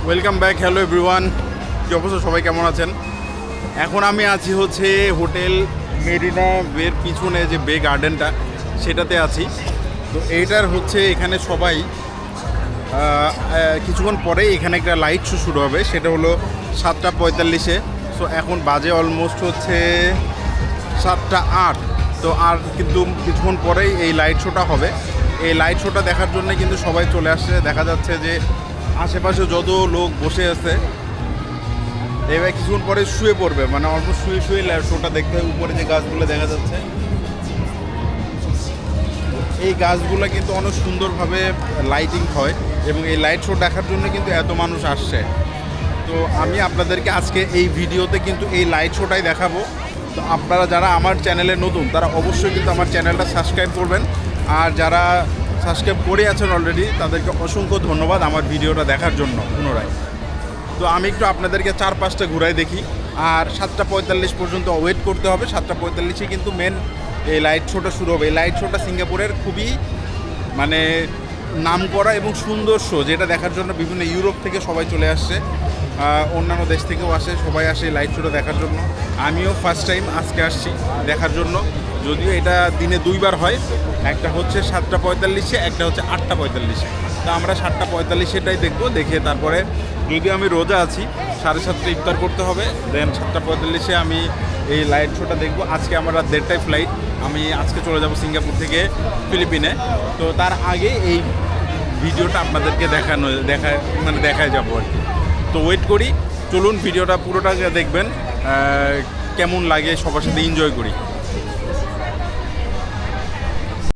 Welcome back. Hello everyone, কি অবস্থা, সবাই কেমন আছেন? এখন আমি আছি হচ্ছে হোটেল মেরিনা বের পিছনে যে বে গার্ডেনটা সেটাতে আছি। তো এইটার হচ্ছে এখানে সবাই কিছুক্ষণ পরেই এখানে একটা লাইট শো শুরু হবে, সেটা হলো 7:45-এ। সো এখন বাজে অলমোস্ট হচ্ছে 7:08। তো আর কিন্তু কিছুক্ষণ পরেই এই লাইট শোটা হবে। এই লাইট শোটা দেখার জন্য কিন্তু সবাই চলে আসছে। দেখা যাচ্ছে যে আশেপাশে যত লোক বসে আছে এবার কিছুক্ষণ পরে শুয়ে পড়বে, মানে অলমোস্ট শুয়ে শুয়ে শোটা দেখতে হবে। উপরে যে গাছগুলো দেখা যাচ্ছে, এই গাছগুলো কিন্তু অনেক সুন্দরভাবে লাইটিং হয় এবং এই লাইট শো দেখার জন্য কিন্তু এত মানুষ আসছে। তো আমি আপনাদেরকে আজকে এই ভিডিওতে কিন্তু এই লাইট শোটাই দেখাবো। তো আপনারা যারা আমার চ্যানেলে নতুন তারা অবশ্যই কিন্তু আমার চ্যানেলটা সাবস্ক্রাইব করবেন, আর যারা সাবস্ক্রাইব করে আছেন অলরেডি তাদেরকে অসংখ্য ধন্যবাদ আমার ভিডিওটা দেখার জন্য পুনরায়। তো আমি একটু আপনাদেরকে চারপাশটা ঘুরাই দেখি। আর 7:45 পর্যন্ত ওয়েট করতে হবে। 7:45-এ কিন্তু মেন এই লাইট শোটা শুরু হবে। এই লাইট শোটা সিঙ্গাপুরের খুবই মানে নামকরা এবং সুন্দর শো, যেটা দেখার জন্য বিভিন্ন ইউরোপ থেকে সবাই চলে আসছে, অন্যান্য দেশ থেকেও আসে, সবাই আসে এই লাইট শোটা দেখার জন্য। আমিও ফার্স্ট টাইম আজকে আসছি দেখার জন্য, যদিও এটা দিনে দুইবার হয়, একটা হচ্ছে 7:45-এ, একটা হচ্ছে 8:45-এ। তো আমরা 7:45-এটাই দেখবো। দেখে তারপরে যদিও আমি রোজা আছি, 7:30 ইফতার করতে হবে, দেন 7:45-এ আমি এই লাইট শোটা দেখবো। আজকে আমার রাত 1:30টায় ফ্লাইট, আমি আজকে চলে যাব সিঙ্গাপুর থেকে ফিলিপিনে। তো তার আগে এই ভিডিওটা আপনাদেরকে দেখায় যাবো আর কি। তো ওয়েট করি, চলুন ভিডিওটা পুরোটা দেখবেন, কেমন লাগে সবার সাথে এনজয় করি।